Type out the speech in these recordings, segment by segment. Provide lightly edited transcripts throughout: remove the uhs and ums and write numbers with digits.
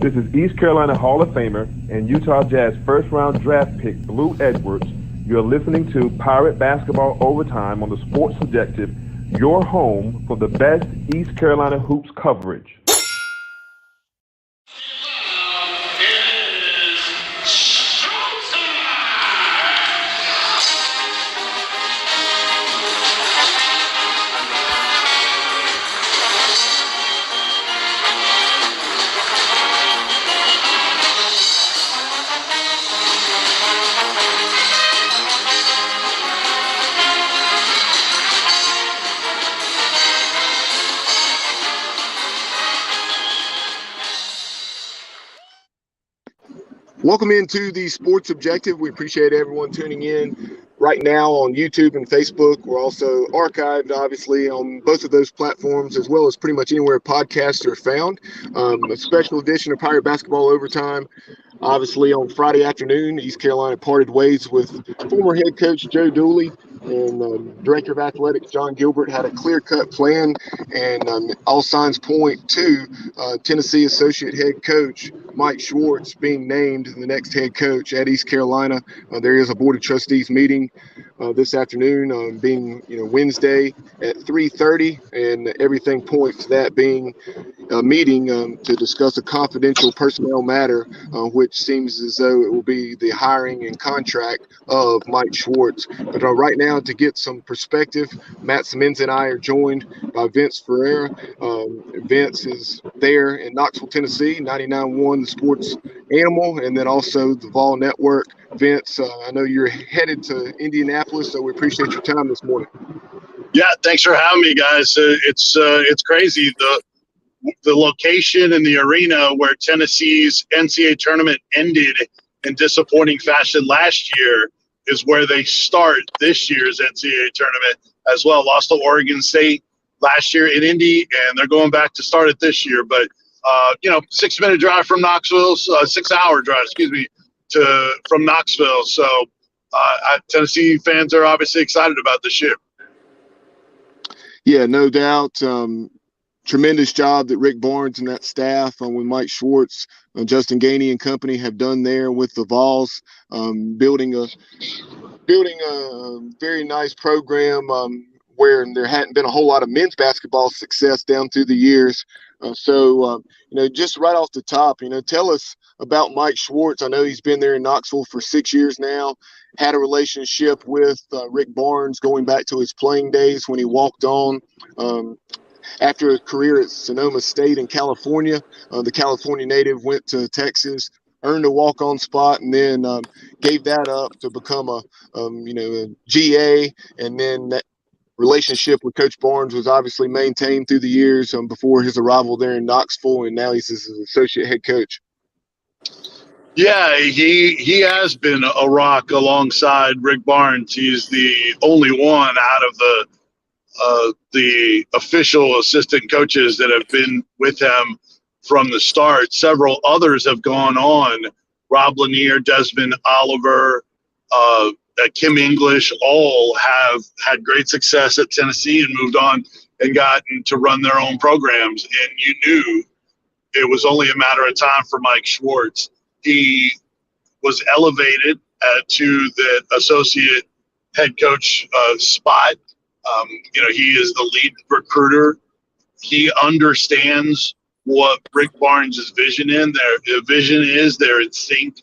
This is East Carolina Hall of Famer and Utah Jazz first-round draft pick Blue Edwards. You're listening to Pirate Basketball Overtime on the Sports Objective, your home for the best East Carolina hoops coverage. Welcome into the Sports Objective. We appreciate everyone tuning in right now on YouTube and Facebook. We're also archived, obviously, on both of those platforms, as well as pretty much anywhere podcasts are found. A special edition of Pirate Basketball Overtime. Obviously, on Friday afternoon, East Carolina parted ways with former head coach Joe Dooley, and Director of Athletics John Gilbert had a clear-cut plan, and all signs point to Tennessee Associate Head Coach Mike Schwartz being named the next head coach at East Carolina. There is a Board of Trustees meeting this afternoon, being Wednesday at 3:30, and everything points to that being a meeting to discuss a confidential personnel matter, which seems as though it will be the hiring and contract of Mike Schwartz. But right now, to get some perspective, Matt Simmons and I are joined by Vince Ferrara. Vince is there in Knoxville, Tennessee, 99.1 The Sports Animal, and then also the Vol Network. Vince, I know you're headed to Indianapolis, so we appreciate your time this morning. Yeah, thanks for having me, guys. It's crazy. The location and the arena where Tennessee's NCAA tournament ended in disappointing fashion last year is where they start this year's NCAA tournament as well. Lost to Oregon State last year in Indy, and they're going back to start it this year. But, 6-minute drive from Knoxville, 6-hour drive, from Knoxville. So Tennessee fans are obviously excited about this year. Yeah, no doubt. Tremendous job that Rick Barnes and that staff with Mike Schwartz, Justin Gainey and company have done there with the Vols, building a very nice program where there hadn't been a whole lot of men's basketball success down through the years. Just right off the top, tell us about Mike Schwartz. I know he's been there in Knoxville for 6 years now, had a relationship with Rick Barnes going back to his playing days when he walked on. After a career at Sonoma State in California, the California native went to Texas, earned a walk-on spot, and then gave that up to become a GA. And then that relationship with Coach Barnes was obviously maintained through the years before his arrival there in Knoxville, and now he's his associate head coach. Yeah, he has been a rock alongside Rick Barnes. He's the only one out of the official assistant coaches that have been with him from the start. Several others have gone on. Rob Lanier, Desmond Oliver, Kim English, all have had great success at Tennessee and moved on and gotten to run their own programs. And you knew it was only a matter of time for Mike Schwartz. He was elevated to the associate head coach spot. He is the lead recruiter. He understands what Rick Barnes' vision is. Their vision is they're in sync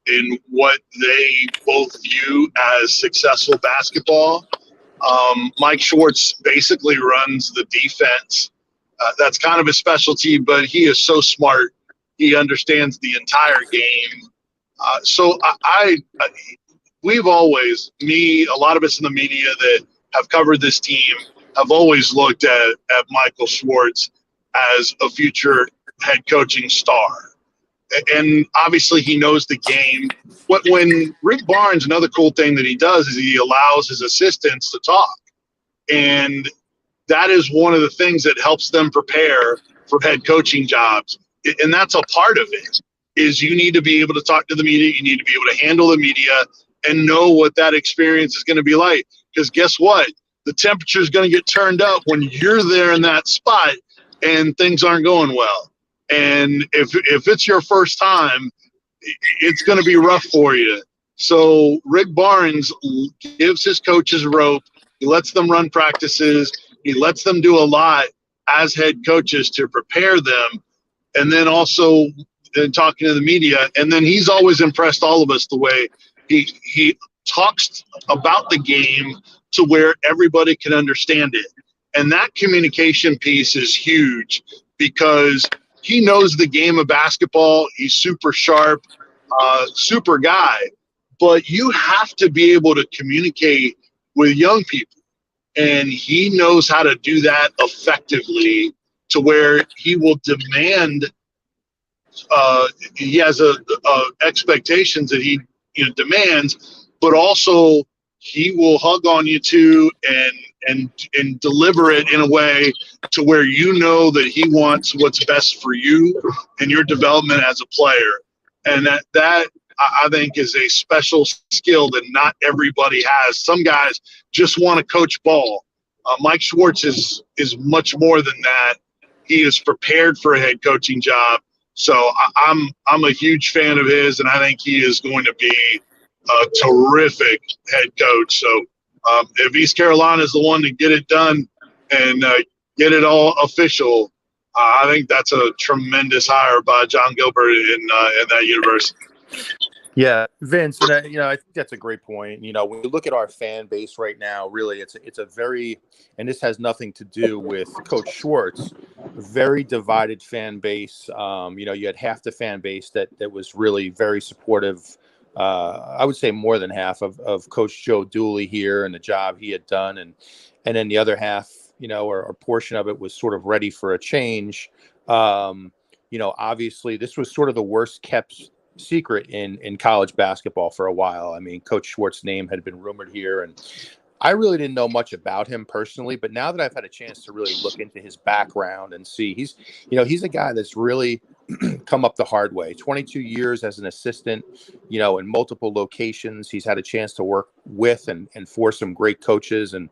in what they both view as successful basketball. Mike Schwartz basically runs the defense. That's kind of his specialty, but he is so smart. He understands the entire game. We've always, a lot of us in the media that have covered this team have always looked at Michael Schwartz as a future head coaching star. And obviously he knows the game. When Rick Barnes, another cool thing that he does is he allows his assistants to talk. And that is one of the things that helps them prepare for head coaching jobs. And that's a part of it, is you need to be able to talk to the media. You need to be able to handle the media and know what that experience is going to be like. Because guess what? The temperature is going to get turned up when you're there in that spot and things aren't going well. And if it's your first time, it's going to be rough for you. So Rick Barnes gives his coaches rope. He lets them run practices. He lets them do a lot as head coaches to prepare them. And then also talking to the media. And then he's always impressed all of us the way he talks about the game to where everybody can understand it. And that communication piece is huge because he knows the game of basketball. He's super sharp, super guy. But you have to be able to communicate with young people. And he knows how to do that effectively to where he will demand he has expectations that he demands, but also he will hug on you too and deliver it in a way to where you know that he wants what's best for you and your development as a player. And that I think is a special skill that not everybody has. Some guys just want to coach ball. Mike Schwartz is much more than that. He is prepared for a head coaching job. So I'm a huge fan of his, and I think he is going to be a terrific head coach. So if East Carolina is the one to get it done and get it all official, I think that's a tremendous hire by John Gilbert in that university. Yeah, Vince, and I think that's a great point. When you look at our fan base right now, really, it's a very, and this has nothing to do with Coach Schwartz, very divided fan base. You had half the fan base that was really very supportive. I would say more than half of Coach Joe Dooley here and the job he had done, and then the other half, or a portion of it was sort of ready for a change. Obviously, this was sort of the worst kept secret in college basketball for a while. I mean, Coach Schwartz's name had been rumored here, and I really didn't know much about him personally, but now that I've had a chance to really look into his background and see, he's a guy that's really come up the hard way. 22 years as an assistant, in multiple locations. He's had a chance to work with and for some great coaches. And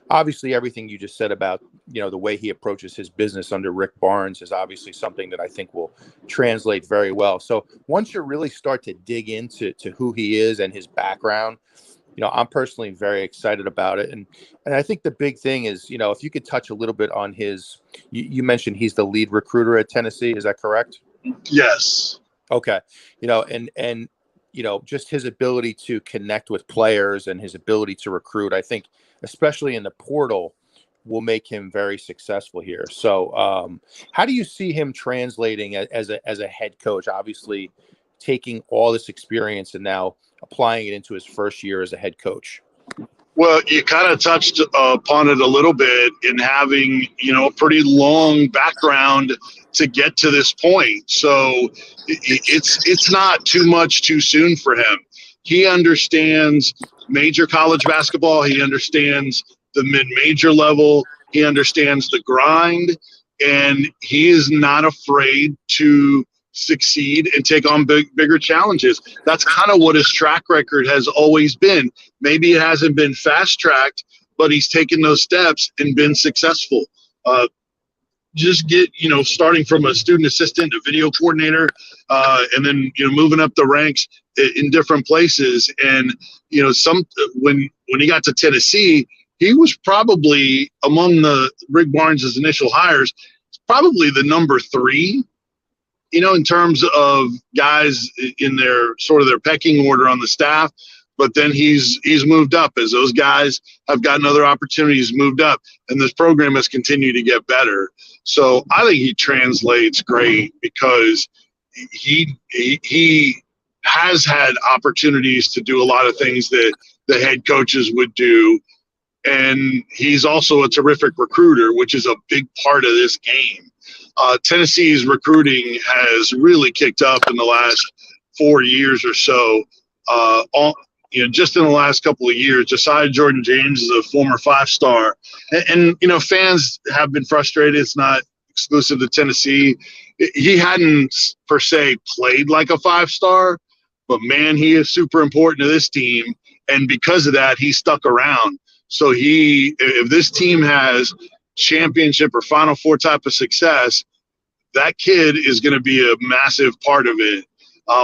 obviously everything you just said about, the way he approaches his business under Rick Barnes is obviously something that I think will translate very well. So once you really start to dig into who he is and his background, I'm personally very excited about it. And I think the big thing is, if you could touch a little bit on you mentioned he's the lead recruiter at Tennessee. Is that correct? Yes. Okay. And just his ability to connect with players and his ability to recruit, I think, especially in the portal, will make him very successful here. So how do you see him translating as a head coach, obviously taking all this experience and now applying it into his first year as a head coach? Well, you kind of touched upon it a little bit in having, a pretty long background to get to this point. So it's not too much too soon for him. He understands major college basketball. He understands the mid-major level. He understands the grind, and he is not afraid to succeed and take on bigger challenges. That's kind of what his track record has always been. Maybe it hasn't been fast-tracked, but he's taken those steps and been successful. Just get, starting from a student assistant, a video coordinator, and then, moving up the ranks in different places. And, when he got to Tennessee, he was probably among the Rick Barnes' initial hires, probably the number 3, in terms of guys in their pecking order on the staff. But then he's moved up as those guys have gotten other opportunities, moved up, and this program has continued to get better. So I think he translates great because he has had opportunities to do a lot of things that the head coaches would do. And he's also a terrific recruiter, which is a big part of this game. Tennessee's recruiting has really kicked up in the last 4 years or so. Just in the last couple of years, Josiah Jordan James is a former 5-star. And fans have been frustrated. It's not exclusive to Tennessee. He hadn't, per se, played like a 5-star, but, man, he is super important to this team. And because of that, he stuck around. So if this team has championship or Final Four type of success, that kid is going to be a massive part of it.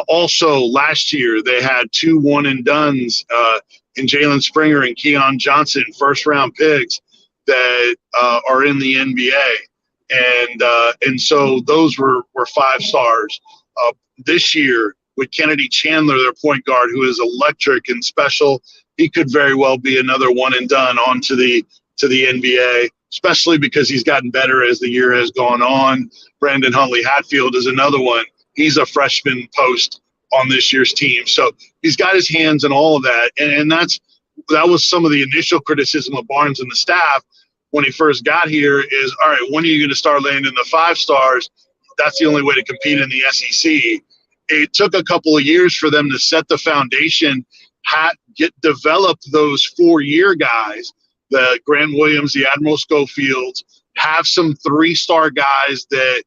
Also, last year they had 2 one-and-dones in Jalen Springer and Keon Johnson, first-round picks that are in the NBA, and so those were 5 stars. This year with Kennedy Chandler, their point guard, who is electric and special, he could very well be another one-and-done onto the NBA, especially because he's gotten better as the year has gone on. Brandon Huntley-Hatfield is another one. He's a freshman post on this year's team. So he's got his hands in all of that. And that was some of the initial criticism of Barnes and the staff when he first got here is, all right, when are you going to start landing the 5 stars? That's the only way to compete in the SEC. It took a couple of years for them to set the foundation, develop those 4-year guys, the Grant Williams, the Admiral Schofields, have some 3-star guys that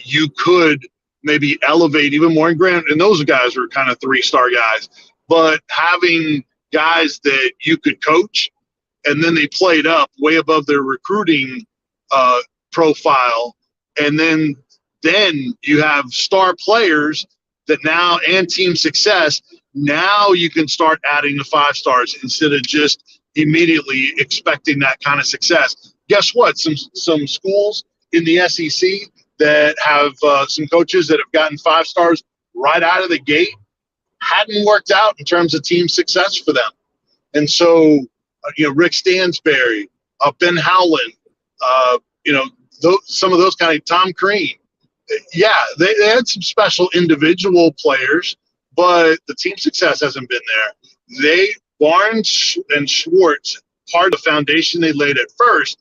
you could maybe elevate even more. And those guys were kind of 3-star guys, but having guys that you could coach and then they played up way above their recruiting profile. And then you have star players that now and team success. Now you can start adding the 5 stars instead of just immediately expecting that kind of success. Guess what? Some schools in the SEC that have some coaches that have gotten 5 stars right out of the gate hadn't worked out in terms of team success for them. And so, Rick Stansberry, Ben Howland, some of those kind of Tom Crean. Yeah, they had some special individual players, but the team success hasn't been there. Barnes and Schwartz, part of the foundation they laid at first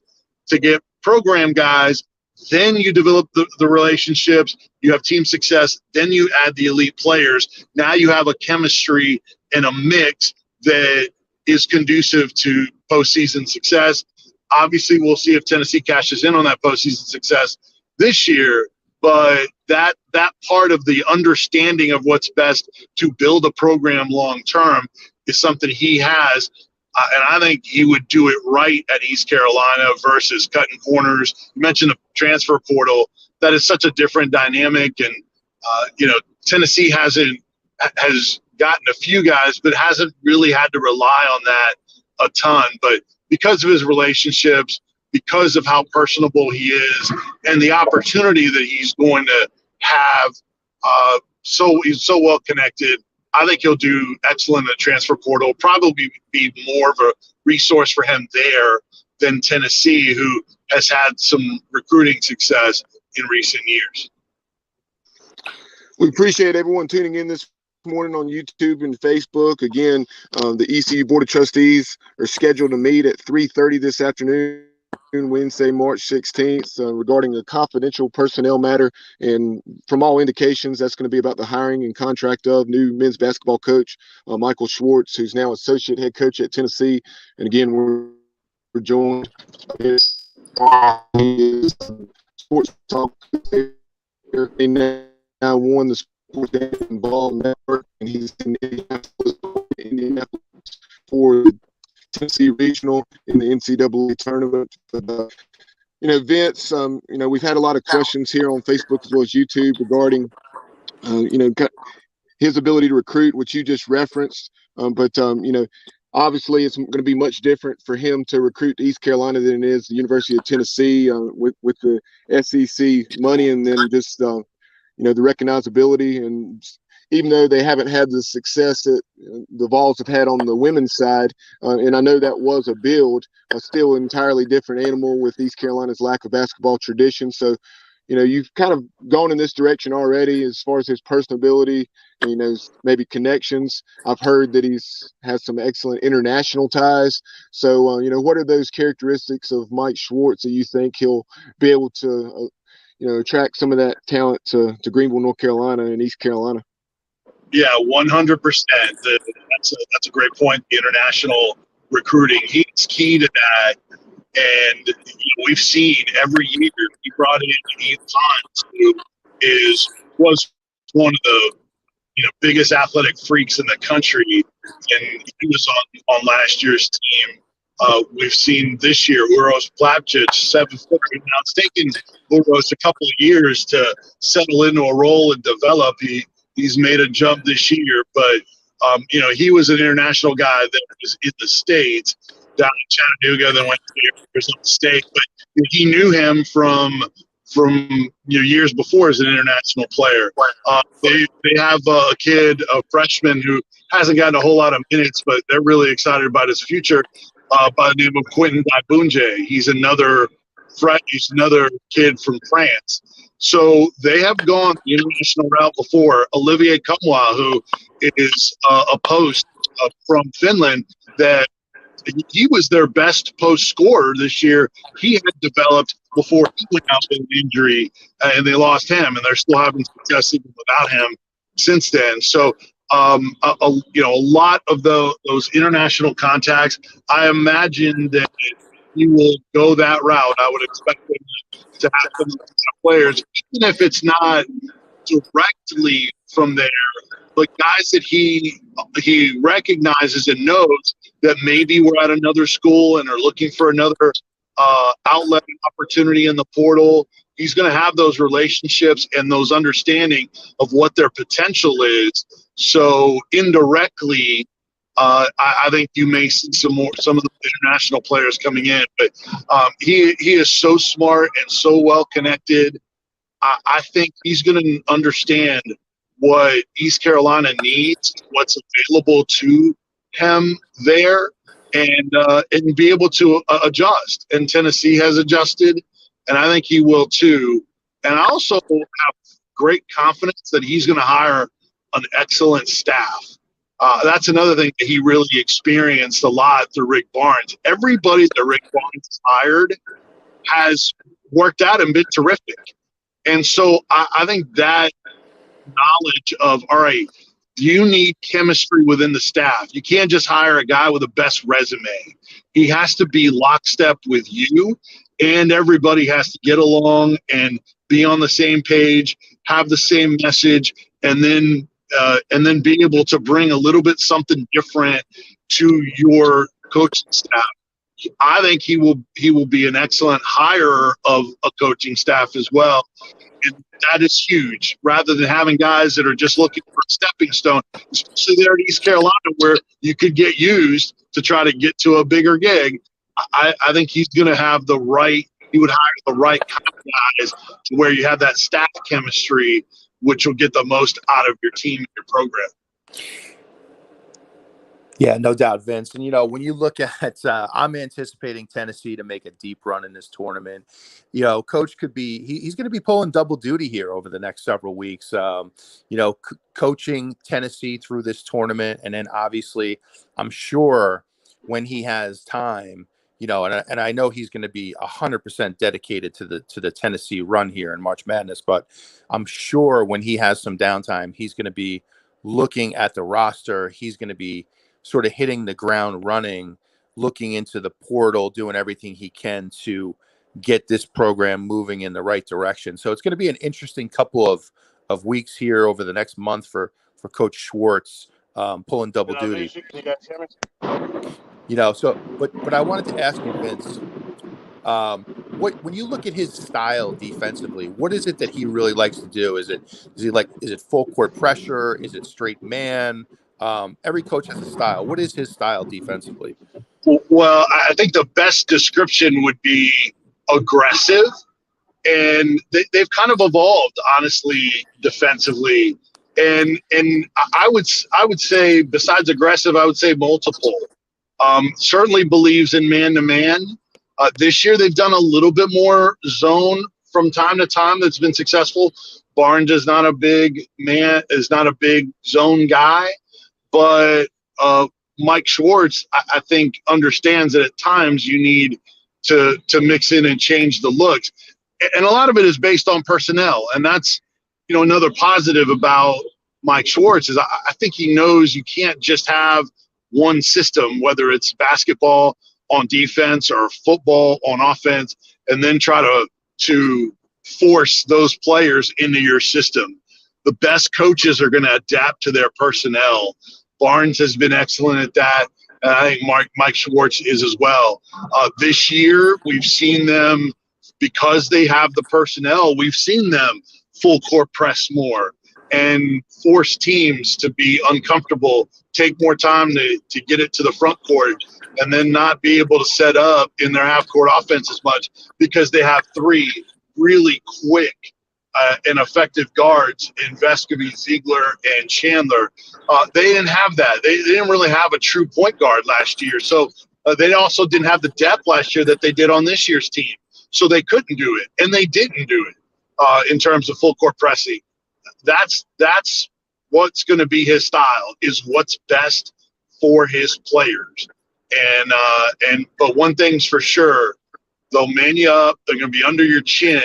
to get program guys, then you develop the relationships, you have team success, then you add the elite players. Now you have a chemistry and a mix that is conducive to postseason success. Obviously, we'll see if Tennessee cashes in on that postseason success this year, but that part of the understanding of what's best to build a program long term is something he has, and I think he would do it right at East Carolina versus cutting corners. You mentioned the transfer portal. That is such a different dynamic, and Tennessee has gotten a few guys, but hasn't really had to rely on that a ton. But because of his relationships, because of how personable he is, and the opportunity that he's going to have, he's so well connected. I think he'll do excellent in the transfer portal. Probably be more of a resource for him there than Tennessee, who has had some recruiting success in recent years. We appreciate everyone tuning in this morning on YouTube and Facebook. Again, the ECU Board of Trustees are scheduled to meet at 3:30 this afternoon, Wednesday, March 16th, regarding a confidential personnel matter. And from all indications, that's going to be about the hiring and contract of new men's basketball coach, Michael Schwartz, who's now associate head coach at Tennessee. And again, we're joined by Sports Talk. They now won the Sports Ball Network, and he's in Indianapolis for the Tennessee Regional in the NCAA tournament. But, Vince, we've had a lot of questions here on Facebook as well as YouTube regarding, his ability to recruit, which you just referenced. But obviously it's going to be much different for him to recruit East Carolina than it is the University of Tennessee with the SEC money, and then just, the recognizability. And even though they haven't had the success that the Vols have had on the women's side, and I know that was a build, still an entirely different animal with East Carolina's lack of basketball tradition. So, you've kind of gone in this direction already as far as his personability and, maybe connections. I've heard that has some excellent international ties. So, what are those characteristics of Mike Schwartz that you think he'll be able to, attract some of that talent to Greenville, North Carolina and East Carolina? Yeah, 100%. That's a great point. The international recruiting, he's key to that. And we've seen every year he brought in Ethan Hines, who was one of the biggest athletic freaks in the country, and he was on last year's team. We've seen this year Uros Plavcic, 7-footer. Now it's taken Uros a couple of years to settle into a role and develop. He's made a jump this year, but he was an international guy that was in the States, down in Chattanooga, then went to Arizona State. But he knew him from years before as an international player. They have a kid, a freshman, who hasn't gotten a whole lot of minutes, but they're really excited about his future, by the name of Quentin Dibunje. He's another kid from France. So they have gone the international route before. Olivier Comwa, who is a post from Finland, that he was their best post scorer this year. He had developed before he went out with an injury, and they lost him, and they're still having success even without him since then. So, a lot of those international contacts, I imagine that he will go that route. I would expect them to have some players, even if it's not directly from there, but guys that he recognizes and knows that maybe we're at another school and are looking for another outlet and opportunity in the portal. He's going to have those relationships and those understanding of what their potential is. So indirectly, I think you may see some of the international players coming in, but he is so smart and so well connected. I think he's going to understand what East Carolina needs, what's available to him there, and be able to adjust. And Tennessee has adjusted, and I think he will too. And I also have great confidence that he's going to hire an excellent staff. That's another thing that he really experienced a lot through Rick Barnes. Everybody that Rick Barnes hired has worked out and been terrific. And so I think that knowledge of, all right, you need chemistry within the staff. You can't just hire a guy with the best resume. He has to be lockstep with you, and everybody has to get along and be on the same page, have the same message, and then be able to bring a little bit something different to your coaching staff. I think he will be an excellent hire of a coaching staff as well. And that is huge, rather than having guys that are just looking for a stepping stone, especially there at East Carolina, where you could get used to try to get to a bigger gig. I think he's going to have he would hire the right kind of guys to where you have that staff chemistry, which will get the most out of your team and your program. Yeah, no doubt, Vince. And, when you look at, I'm anticipating Tennessee to make a deep run in this tournament. Coach could be, he's going to be pulling double duty here over the next several weeks, coaching Tennessee through this tournament. And then obviously, I'm sure when he has time, and I know he's going to be 100% dedicated to the Tennessee run here in March Madness, but I'm sure when he has some downtime, he's going to be looking at the roster. He's going to be sort of hitting the ground running, looking into the portal, doing everything he can to get this program moving in the right direction. So it's going to be an interesting couple of weeks here over the next month for Coach Schwartz, pulling double duty. Can you guys hear me? But I wanted to ask you, Vince, when you look at his style defensively, what is it that he really likes to do? Is it full court pressure? Is it straight man? Every coach has a style. What is his style defensively? Well, I think the best description would be aggressive, and they've kind of evolved, honestly, defensively. And I would say, besides aggressive, I would say multiple. Certainly believes in man-to-man. This year they've done a little bit more zone from time to time that's been successful. Barnes is not a big zone guy, but Mike Schwartz, I think, understands that at times you need to mix in and change the looks. And a lot of it is based on personnel. And that's, another positive about Mike Schwartz is I think he knows you can't just have one system, whether it's basketball on defense or football on offense, and then try to force those players into your system. The best coaches are going to adapt to their personnel. Barnes has been excellent at that. And I think Mike Schwartz is as well. This year, we've seen them, because they have the personnel, we've seen them full court press more and force teams to be uncomfortable, take more time to get it to the front court, and then not be able to set up in their half-court offense as much because they have three really quick and effective guards in Vescovy, Ziegler, and Chandler. They didn't have that. They didn't really have a true point guard last year. So they also didn't have the depth last year that they did on this year's team. So they couldn't do it, and they didn't do it in terms of full court pressing. That's what's going to be his style, is what's best for his players. But one thing's for sure, they'll man you up. They're going to be under your chin.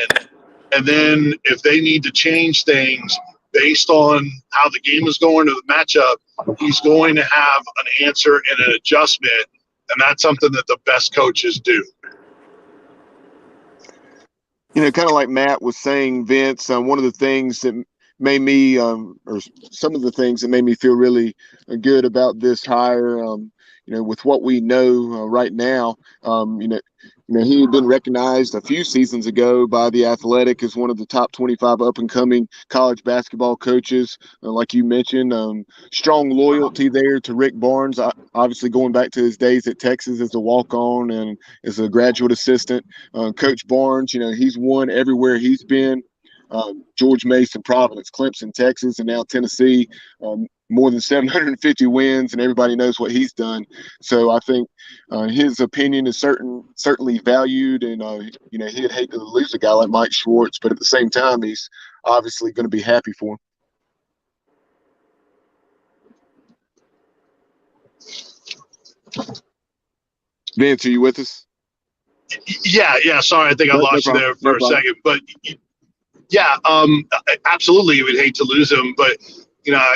And then if they need to change things based on how the game is going or the matchup, he's going to have an answer and an adjustment. And that's something that the best coaches do. You know, kind of like Matt was saying, Vince, one of the things that made me, or some of the things that made me feel really good about this hire, you know, with what we know right now, you know, he had been recognized a few seasons ago by The Athletic as one of the top 25 up-and-coming college basketball coaches. Like you mentioned, strong loyalty there to Rick Barnes, obviously going back to his days at Texas as a walk-on and as a graduate assistant. Coach Barnes, you know, he's won everywhere he's been. George Mason, Providence, Clemson, Texas, and now Tennessee, more than 750 wins, and everybody knows what he's done. So I think his opinion is certainly valued, and you know, he'd hate to lose a guy like Mike Schwartz, but at the same time, he's obviously going to be happy for him. Vince, are you with us? Yeah. Sorry, I think I lost you there for a second, but yeah, absolutely, you would hate to lose him, but you know,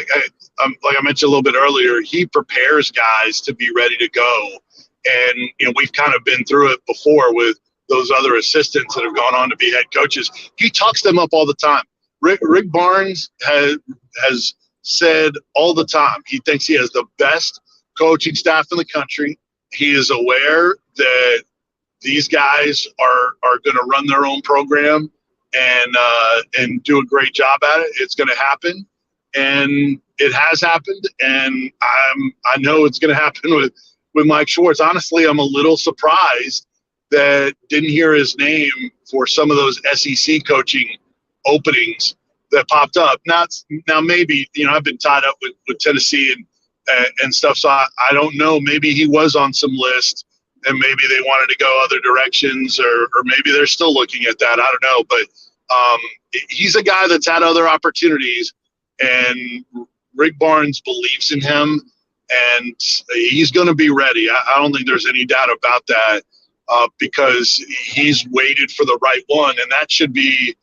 like I mentioned a little bit earlier, he prepares guys to be ready to go. And, you know, we've kind of been through it before with those other assistants that have gone on to be head coaches. He talks them up all the time. Rick Barnes has said all the time he thinks he has the best coaching staff in the country. He is aware that these guys are going to run their own program and do a great job at it. It's going to happen. And it has happened, and I know it's going to happen with Mike Schwartz. Honestly, I'm a little surprised that didn't hear his name for some of those SEC coaching openings that popped up. Now maybe, you know, I've been tied up with Tennessee and stuff, so I don't know. Maybe he was on some list, and maybe they wanted to go other directions, or maybe they're still looking at that. I don't know, but he's a guy that's had other opportunities. And Rick Barnes believes in him, and he's going to be ready. I don't think there's any doubt about that, because he's waited for the right one, and that should be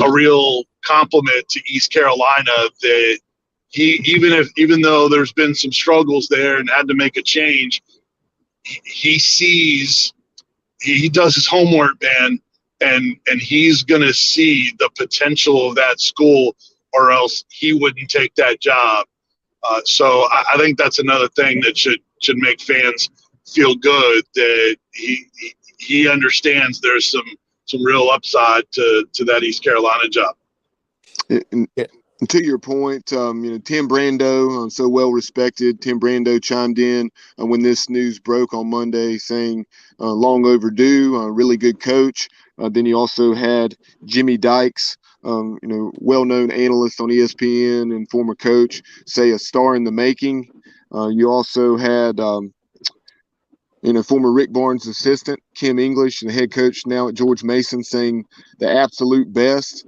a real compliment to East Carolina that even though there's been some struggles there and had to make a change, he does his homework, man, and he's going to see the potential of that school, or else he wouldn't take that job. So I think that's another thing that should make fans feel good, that he understands there's some real upside to that East Carolina job. And to your point, you know, Tim Brando, so well respected. Tim Brando chimed in when this news broke on Monday, saying long overdue, really good coach. Then you also had Jimmy Dykes, you know, well-known analyst on ESPN and former coach, say a star in the making. You also had, you know, former Rick Barnes assistant, Kim English, and the head coach now at George Mason, saying the absolute best.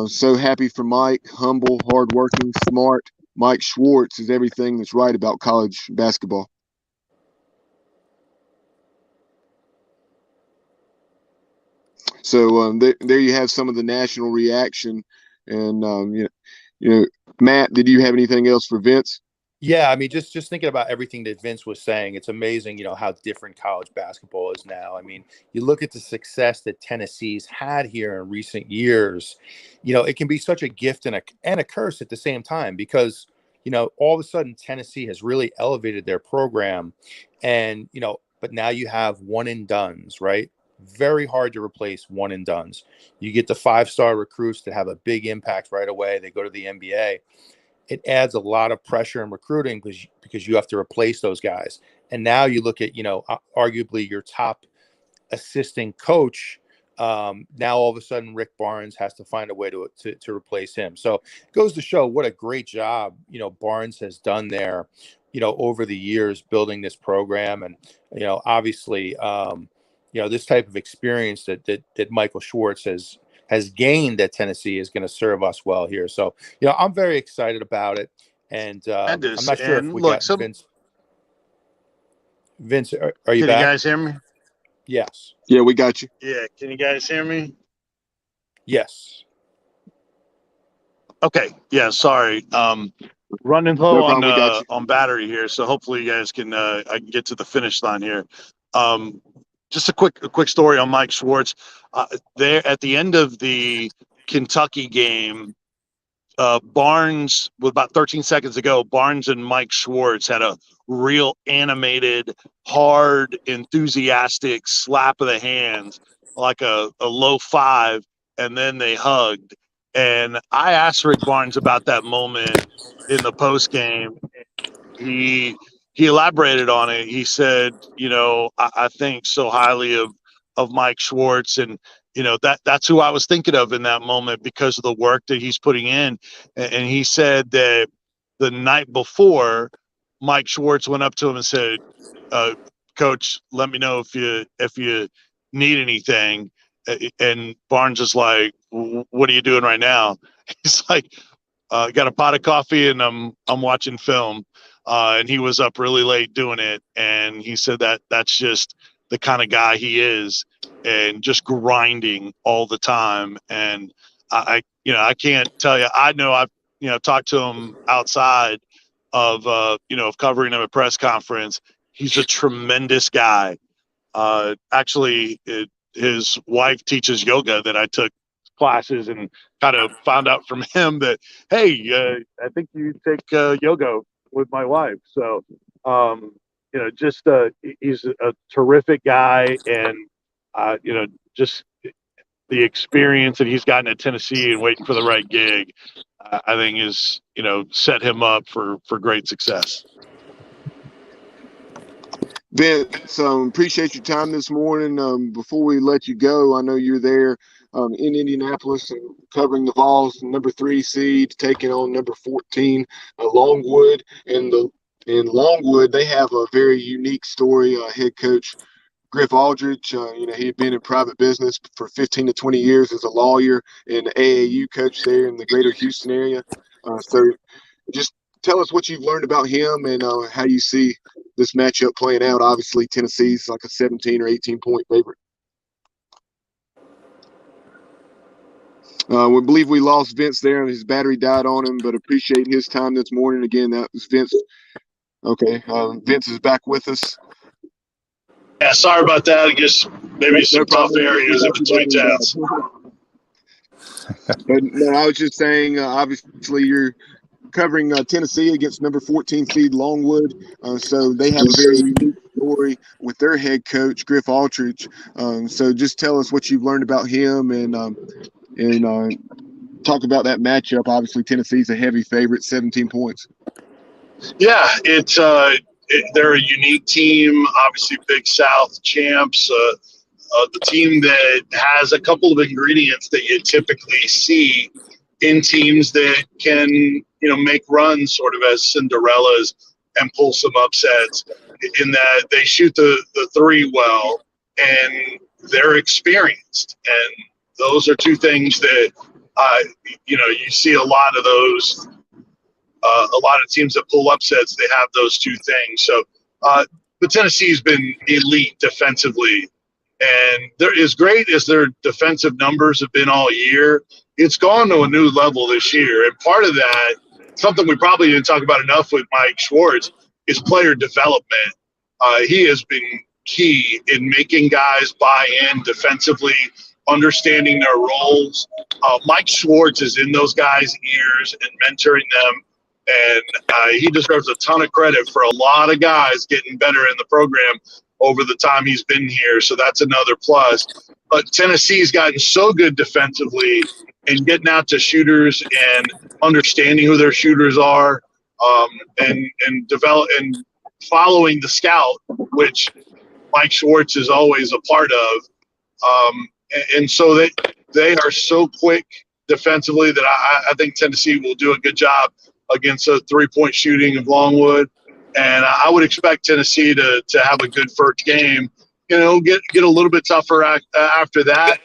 So happy for Mike, humble, hardworking, smart. Mike Schwartz is everything that's right about college basketball. So there you have some of the national reaction. And, you know, Matt, did you have anything else for Vince? Yeah, I mean, just thinking about everything that Vince was saying, it's amazing, you know, how different college basketball is now. I mean, you look at the success that Tennessee's had here in recent years, you know, it can be such a gift and a curse at the same time, because all of a sudden Tennessee has really elevated their program, and but now you have one and dones, right? Very hard to replace one and dones. You get the 5-star recruits that have a big impact right away. They go to the NBA. It adds a lot of pressure in recruiting because you have to replace those guys. And now you look at, arguably your top assistant coach. Now all of a sudden Rick Barnes has to find a way to replace him. So it goes to show what a great job, Barnes has done there, over the years building this program. And, obviously, this type of experience that Michael Schwartz has gained at Tennessee is going to serve us well here. So, I'm very excited about it. And I'm not sure if we got Vince. Vince, are you back? Can you guys hear me? Yes. Yeah, we got you. Yeah. Can you guys hear me? Yes. Okay. Yeah. Sorry. Running low on battery here, so hopefully you guys can I can get to the finish line here. Just a quick story on Mike Schwartz. There at the end of the Kentucky game, Barnes, with about 13 seconds ago, Barnes and Mike Schwartz had a real animated, hard, enthusiastic slap of the hands, like a low five, and then they hugged. And I asked Rick Barnes about that moment in the post game. He elaborated on it. He said, I think so highly of Mike Schwartz, and that's who I was thinking of in that moment because of the work that he's putting in. And he said that the night before, Mike Schwartz went up to him and said, "Coach, let me know if you need anything." And Barnes is like, "What are you doing right now?" He's like, "Got a pot of coffee and I'm watching film." And he was up really late doing it. And he said that's just the kind of guy he is, and just grinding all the time. And I can't tell you, I know I've, talked to him outside of, of covering him at press conference. He's a tremendous guy. Actually, his wife teaches yoga that I took classes, and kind of found out from him that, hey, I think you take yoga with my wife. So, he's a terrific guy, and, just the experience that he's gotten at Tennessee and waiting for the right gig, I think is, set him up for great success. Vince, appreciate your time this morning. Before we let you go, I know you're there in Indianapolis and covering the Vols, number 3 seed, taking on number 14, Longwood. And in Longwood, they have a very unique story. Head coach Griff Aldrich, he had been in private business for 15 to 20 years as a lawyer and AAU coach there in the greater Houston area. So just tell us what you've learned about him and how you see this matchup playing out. Obviously, Tennessee's like a 17 or 18-point favorite. We believe we lost Vince there, and his battery died on him, but appreciate his time this morning. Again, that was Vince. Okay, Vince is back with us. Yeah, sorry about that. I guess maybe some tough areas in between towns. But no, I was just saying, obviously, you're covering Tennessee against number 14 seed Longwood. So they have a very unique story with their head coach, Griff Aldrich. So just tell us what you've learned about him and talk about that matchup. Obviously, Tennessee's a heavy favorite, 17 points. Yeah, they're a unique team, obviously Big South champs, the team that has a couple of ingredients that you typically see in teams that can, make runs sort of as Cinderellas and pull some upsets, in that they shoot the three well and they're experienced. And those are two things that, you see a lot of those. A lot of teams that pull upsets, they have those two things. So, but Tennessee's been elite defensively, and they're as great as their defensive numbers have been all year. It's gone to a new level this year, and part of that, something we probably didn't talk about enough with Mike Schwartz, is player development. He has been key in making guys buy in defensively, understanding their roles. Mike Schwartz is in those guys' ears and mentoring them. And he deserves a ton of credit for a lot of guys getting better in the program over the time he's been here. So that's another plus. But Tennessee's gotten so good defensively and getting out to shooters and understanding who their shooters are, and develop and following the scout, which Mike Schwartz is always a part of. And so they are so quick defensively that I think Tennessee will do a good job against a three-point shooting of Longwood. And I would expect Tennessee to have a good first game. You know, get a little bit tougher after that,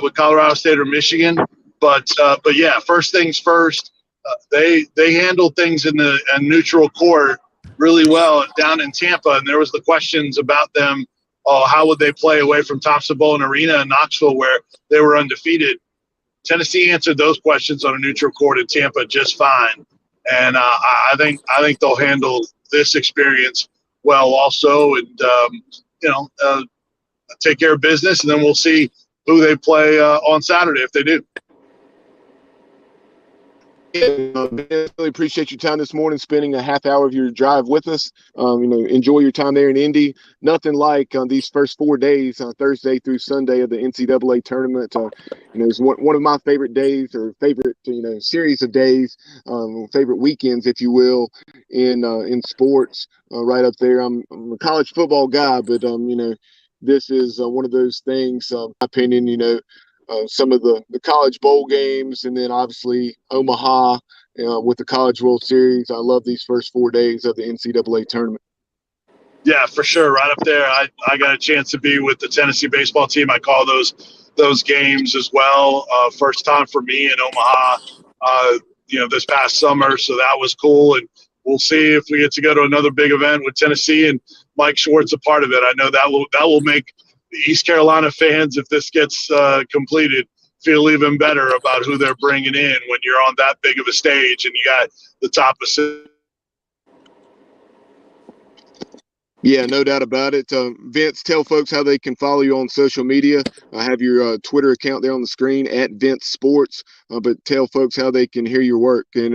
with Colorado State or Michigan. But yeah, first things first. They handled things in the neutral court really well down in Tampa, and there was the questions about them. Oh, how would they play away from Thompson-Boling Arena in Knoxville, where they were undefeated? Tennessee answered those questions on a neutral court in Tampa just fine, and I think they'll handle this experience well also, and take care of business, and then we'll see who they play on Saturday if they do. Yeah, really appreciate your time this morning, spending a half hour of your drive with us. Enjoy your time there in Indy. Nothing like these first 4 days, Thursday through Sunday of the NCAA tournament. It's one of my favorite days, or favorite series of days, favorite weekends, if you will, in sports. Right up there. I'm a college football guy, but this is one of those things. In my opinion, some of the college bowl games, and then obviously Omaha with the College World Series. I love these first 4 days of the NCAA tournament. Yeah, for sure. Right up there. I got a chance to be with the Tennessee baseball team. I call those games as well. First time for me in Omaha, this past summer. So that was cool. And we'll see if we get to go to another big event with Tennessee and Mike Schwartz a part of it. I know that will make the East Carolina fans, if this gets completed, feel even better about who they're bringing in when you're on that big of a stage and you got the top of. Yeah, no doubt about it. Vince, tell folks how they can follow you on social media. I have your Twitter account there on the screen at Vince Sports, but tell folks how they can hear your work, and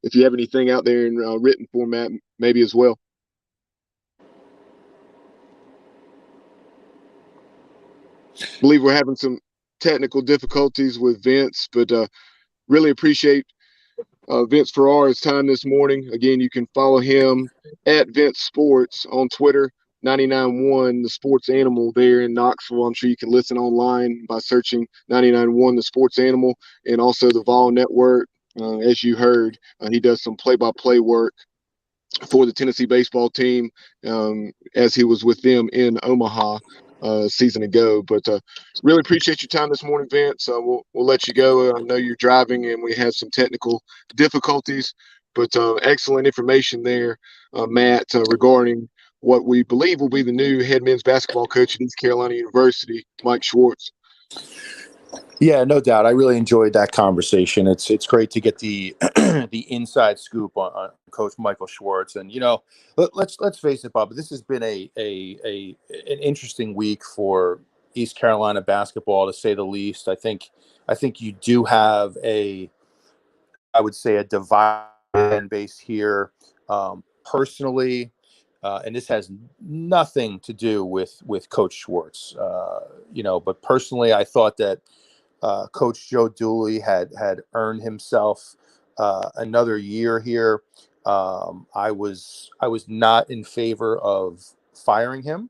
if you have anything out there in written format, maybe as well. I believe we're having some technical difficulties with Vince, but really appreciate Vince Ferrara's time this morning. Again, you can follow him at Vince Sports on Twitter, 99.1 The Sports Animal there in Knoxville. I'm sure you can listen online by searching 99.1 The Sports Animal, and also the Vol Network. As you heard, he does some play-by-play work for the Tennessee baseball team as he was with them in Omaha a season ago. But really appreciate your time this morning, Vince. We'll let you go. I know you're driving and we had some technical difficulties, but excellent information there, Matt, regarding what we believe will be the new head men's basketball coach at East Carolina University, Mike Schwartz. Yeah, no doubt. I really enjoyed that conversation. It's great to get the the inside scoop on Coach Michael Schwartz. And let's face it, Bob. This has been an interesting week for East Carolina basketball, to say the least. I think you do have I would say a divided fan base here. Personally, and this has nothing to do with Coach Schwartz. But personally, I thought that Coach Joe Dooley had earned himself another year here. I was not in favor of firing him.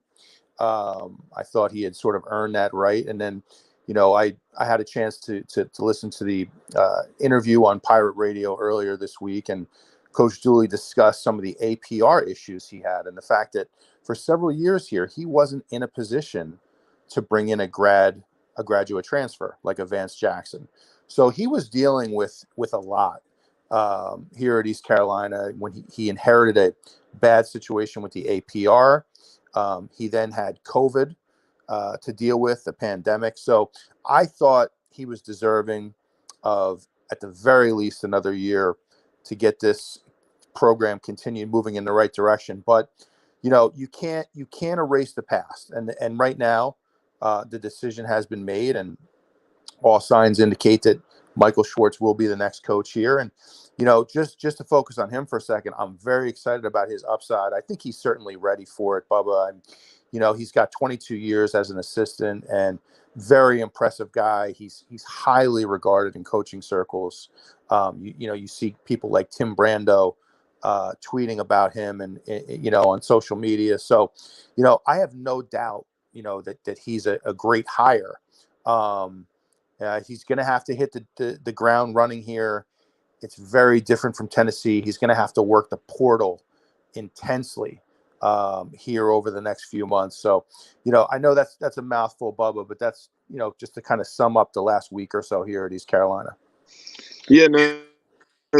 I thought he had sort of earned that right. And then, I had a chance to listen to the interview on Pirate Radio earlier this week, and Coach Dooley discussed some of the APR issues he had, and the fact that for several years here, he wasn't in a position to bring in a graduate transfer like a Vance Jackson. So he was dealing with a lot here at East Carolina when he inherited a bad situation with the APR. He then had COVID to deal with, the pandemic. So I thought he was deserving of, at the very least, another year to get this program continued moving in the right direction. But you can't erase the past, and right now the decision has been made, and all signs indicate that Michael Schwartz will be the next coach here. And, just to focus on him for a second, I'm very excited about his upside. I think he's certainly ready for it, Bubba. And, he's got 22 years as an assistant and very impressive guy. He's highly regarded in coaching circles. You see people like Tim Brando tweeting about him and, on social media. So, I have no doubt, that he's a great hire. He's going to have to hit the ground running here. It's very different from Tennessee. He's going to have to work the portal intensely here over the next few months. So, I know that's a mouthful, Bubba, but that's, just to kind of sum up the last week or so here at East Carolina. Yeah, no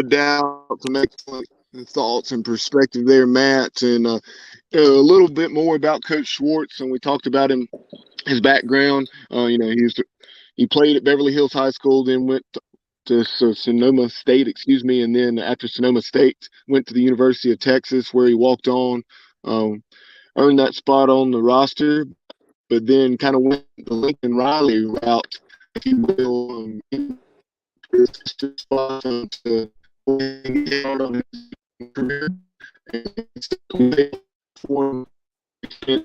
doubt. Some excellent thoughts and perspective there, Matt. And a little bit more about Coach Schwartz. And we talked about his background. He played at Beverly Hills High School, then went to Sonoma State, and then after Sonoma State, went to the University of Texas, where he walked on, earned that spot on the roster, but then kind of went the Lincoln Riley route, if you will, spot to on his career. And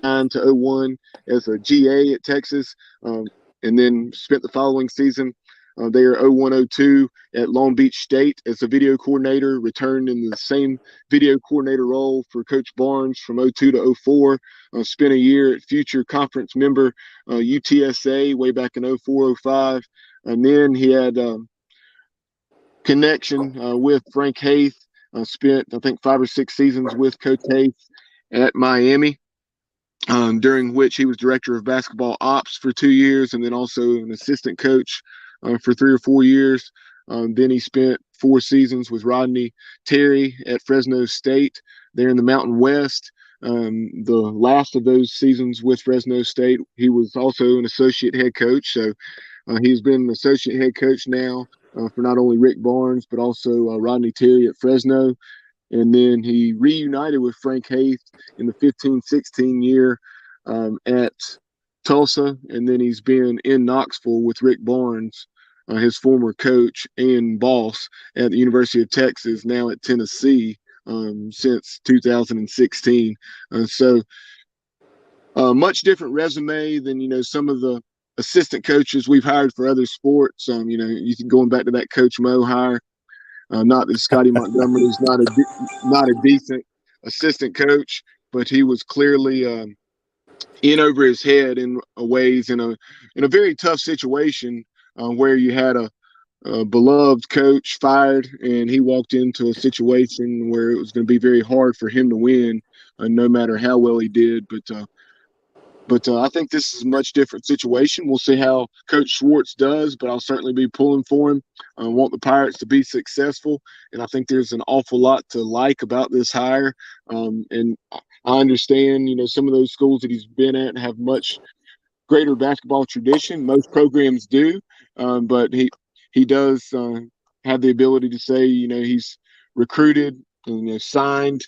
9 to 01 as a GA at Texas, and then spent the following season there 01-02 at Long Beach State as a video coordinator, returned in the same video coordinator role for Coach Barnes from 02 to 04, spent a year at future conference member UTSA way back in 04-05, and then he had connection with Frank Haith, spent I think 5 or 6 seasons with Coach Haith at Miami, during which he was director of basketball ops for 2 years and then also an assistant coach for 3 or 4 years. Then he spent 4 seasons with Rodney Terry at Fresno State there in the Mountain West. The last of those seasons with Fresno State, he was also an associate head coach. So he's been an associate head coach now for not only Rick Barnes, but also Rodney Terry at Fresno. And then he reunited with Frank Haith in the 15-16 year at Tulsa. And then he's been in Knoxville with Rick Barnes, his former coach and boss at the University of Texas, now at Tennessee, since 2016. So much different resume than, some of the assistant coaches we've hired for other sports. Going back to that Coach Mo hire. Not that Scotty Montgomery is not a decent assistant coach, but he was clearly in over his head in ways in a very tough situation where you had a beloved coach fired, and he walked into a situation where it was going to be very hard for him to win, no matter how well he did. But I think this is a much different situation. We'll see how Coach Schwartz does, but I'll certainly be pulling for him. I want the Pirates to be successful, and I think there's an awful lot to like about this hire. And I understand, some of those schools that he's been at have much greater basketball tradition. Most programs do, but he does have the ability to say, he's recruited and signed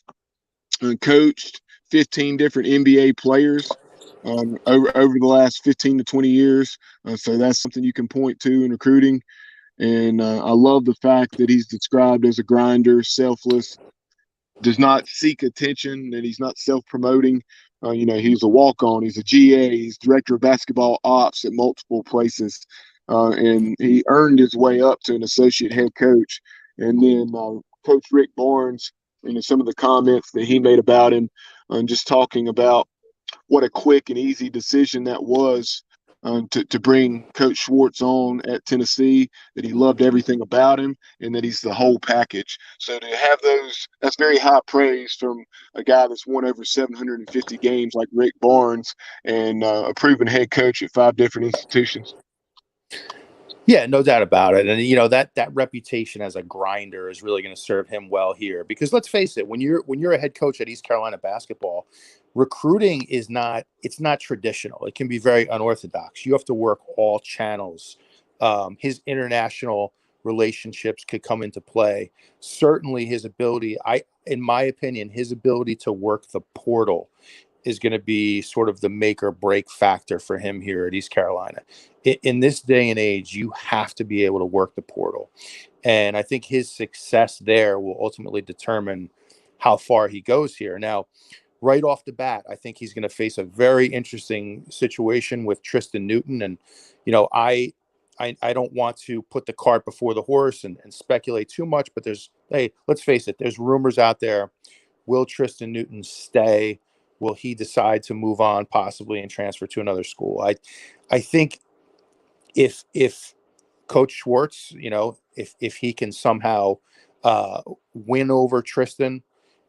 and coached 15 different NBA players over the last 15 to 20 years. So that's something you can point to in recruiting. And I love the fact that he's described as a grinder, selfless, does not seek attention, and he's not self-promoting. He's a walk-on. He's a GA. He's director of basketball ops at multiple places. And he earned his way up to an associate head coach. And then Coach Rick Barnes, some of the comments that he made about him, just talking about what a quick and easy decision that was to bring Coach Schwartz on at Tennessee, that he loved everything about him and that he's the whole package. So to have that's very high praise from a guy that's won over 750 games like Rick Barnes and a proven head coach at 5 different institutions. Yeah, no doubt about it. And that reputation as a grinder is really going to serve him well here, because let's face it, when you're a head coach at East Carolina basketball, recruiting it's not traditional. It can be very unorthodox. You have to work all channels. His international relationships could come into play. Certainly his ability, in my opinion, his ability to work the portal is going to be sort of the make or break factor for him here at East Carolina. In this day and age, you have to be able to work the portal. And I think his success there will ultimately determine how far he goes here. Now, right off the bat, I think he's going to face a very interesting situation with Tristan Newton. And, you know, I don't want to put the cart before the horse and speculate too much, but let's face it, there's rumors out there. Will Tristan Newton stay? Will he decide to move on possibly and transfer to another school? I think if Coach Schwartz, you know, if he can somehow win over Tristan,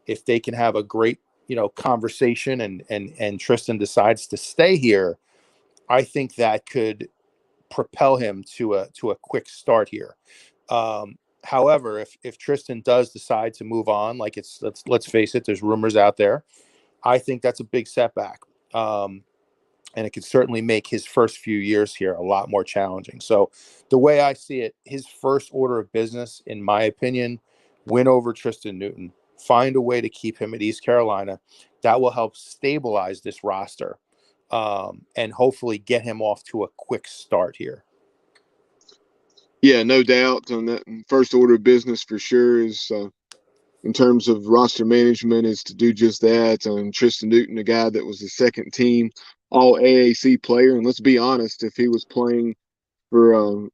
if they can have a great, you know, conversation and Tristan decides to stay here, I think that could propel him to a quick start here. However, if Tristan does decide to move on, like let's face it, there's rumors out there. I think that's a big setback. And it could certainly make his first few years here a lot more challenging. So the way I see it, his first order of business, in my opinion, win over Tristan Newton, find a way to keep him at East Carolina. That will help stabilize this roster and hopefully get him off to a quick start here. Yeah, no doubt on that. First order of business for sure is in terms of roster management is to do just that. Tristan Newton, a guy that was the second team all AAC player. And let's be honest, if he was playing for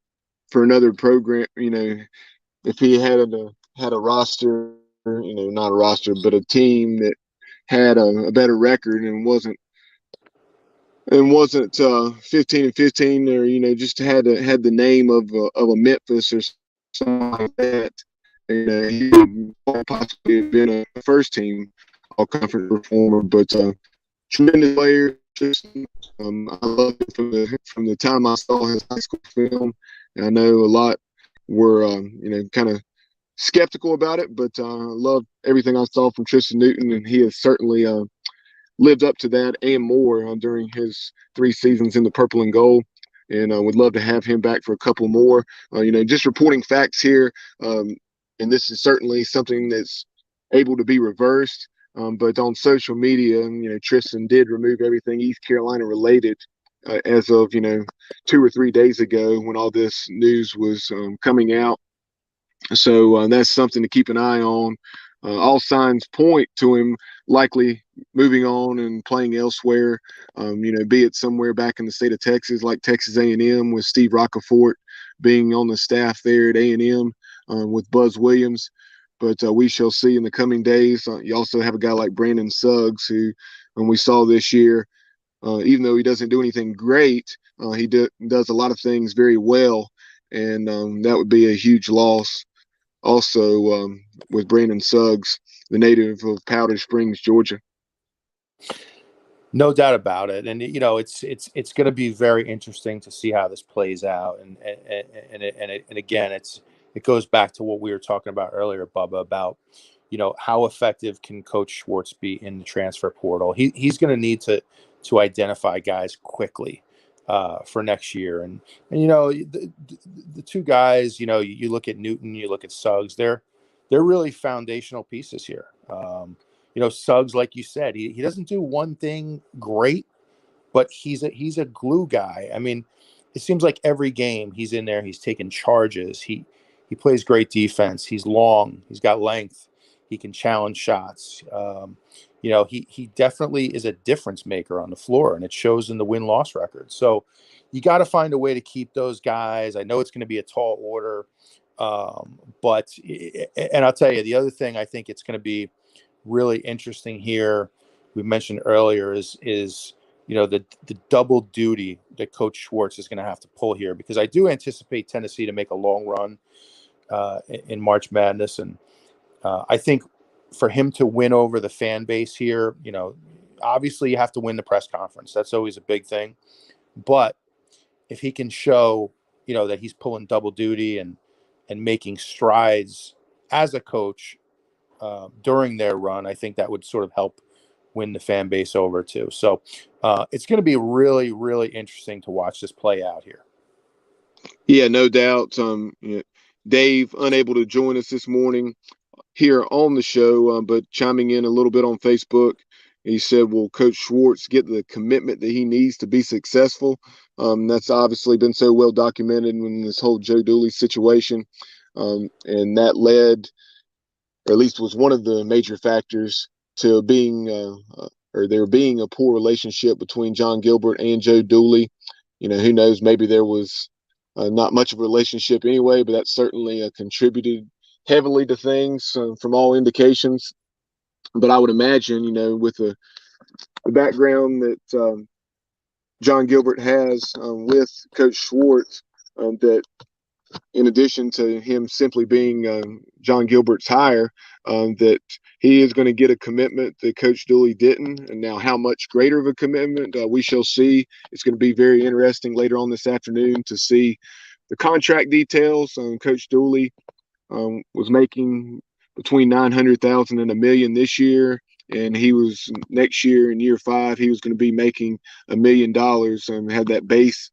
another program, you know, if he had a roster, you know, not a roster, but a team that had a better record and wasn't 15-15, or, you know, just had the name of a Memphis or something like that, and he would possibly have been a first team all conference performer. But tremendous player. I love him from the time I saw his high school film. And I know a lot were you know, kind of skeptical about it, but I love everything I saw from Tristan Newton, and he has certainly lived up to that and more during his 3 seasons in the purple and gold. And would love to have him back for a couple more. You know, just reporting facts here, and this is certainly something that's able to be reversed. But on social media, you know, Tristan did remove everything East Carolina related as of, you know, 2 or 3 days ago when all this news was coming out. So that's something to keep an eye on. All signs point to him likely moving on and playing elsewhere, you know, be it somewhere back in the state of Texas, like Texas A&M with Steve Roccaforte being on the staff there at A&M with Buzz Williams. But we shall see in the coming days. You also have a guy like Brandon Suggs, who, when we saw this year, even though he doesn't do anything great, he does a lot of things very well, and that would be a huge loss. Also, with Brandon Suggs, the native of Powder Springs, Georgia. No doubt about it, and you know it's going to be very interesting to see how this plays out, and again, it goes back to what we were talking about earlier, Bubba, about, you know, how effective can Coach Schwartz be in the transfer portal. He's going to need to identify guys quickly for next year, and you know the 2 guys, you know, you look at Newton, you look at Suggs, they're really foundational pieces here. You know, Suggs, like you said, he doesn't do one thing great, but he's a glue guy. I mean, it seems like every game he's in there, he's taking charges. He plays great defense. He's long. He's got length. He can challenge shots. You know, he definitely is a difference maker on the floor, and it shows in the win-loss record. So you got to find a way to keep those guys. I know it's going to be a tall order, but I'll tell you, the other thing I think it's going to be really interesting here, we mentioned earlier, is you know, the double duty that Coach Schwartz is going to have to pull here, because I do anticipate Tennessee to make a long run in March Madness, and I think for him to win over the fan base here, you know, obviously you have to win the press conference. That's always a big thing, but if he can show, you know, that he's pulling double duty and making strides as a coach during their run, I think that would sort of help win the fan base over too. So it's going to be really, really interesting to watch this play out here. Yeah, no doubt. You know, Dave, unable to join us this morning here on the show, but chiming in a little bit on Facebook. He said, will Coach Schwartz get the commitment that he needs to be successful? That's obviously been so well documented in this whole Joe Dooley situation. And that led, or at least was one of the major factors to there being a poor relationship between John Gilbert and Joe Dooley. Who knows, maybe there was not much of a relationship anyway, but that certainly contributed heavily to things from all indications. But I would imagine, with the background that John Gilbert has with Coach Schwartz, that in addition to him simply being John Gilbert's hire, that he is going to get a commitment that Coach Dooley didn't. And now how much greater of a commitment, we shall see. It's going to be very interesting later on this afternoon to see the contract details. Coach Dooley was making between $900,000 and $1 million this year. And he was next year in year 5, he was going to be making $1 million and had that base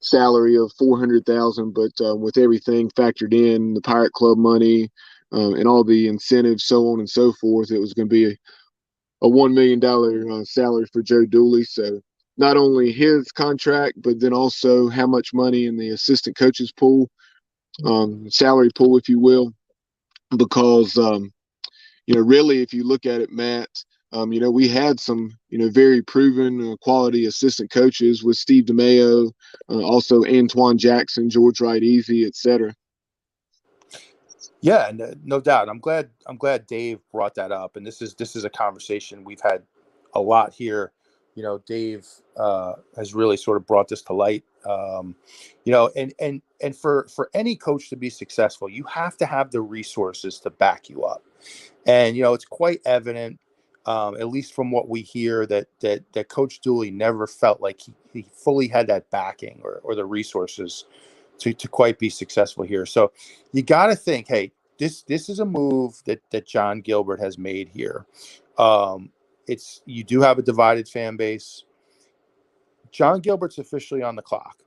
salary of $400,000, but with everything factored in, the Pirate Club money and all the incentives, so on and so forth, it was going to be a $1 million salary for Joe Dooley. So not only his contract, but then also how much money in the assistant coaches pool, salary pool, if you will, because really, if you look at it, Matt, we had some, very proven quality assistant coaches with Steve DeMayo, also Antoine Jackson, George Wright Easy, et cetera. Yeah, no doubt. I'm glad Dave brought that up, and this is a conversation we've had a lot here. Dave has really sort of brought this to light. And for any coach to be successful, you have to have the resources to back you up. And it's quite evident, at least from what we hear, that Coach Dooley never felt like he fully had that backing or the resources to quite be successful here. So you got to think, hey, this is a move that John Gilbert has made here. You do have a divided fan base. John Gilbert's officially on the clock.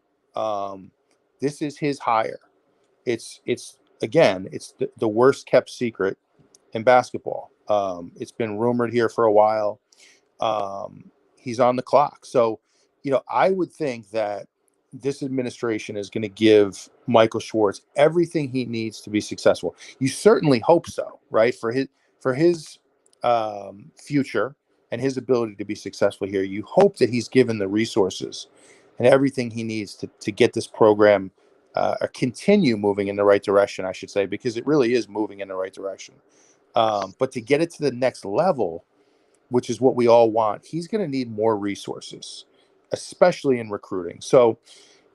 This is his hire. It's the worst kept secret in basketball. It's been rumored here for a while. He's on the clock. So, I would think that this administration is going to give Michael Schwartz everything he needs to be successful. You certainly hope so, right? For his future and his ability to be successful here, you hope that he's given the resources and everything he needs to get this program or continue moving in the right direction, I should say, because it really is moving in the right direction. But to get it to the next level, which is what we all want, he's going to need more resources, especially in recruiting. So,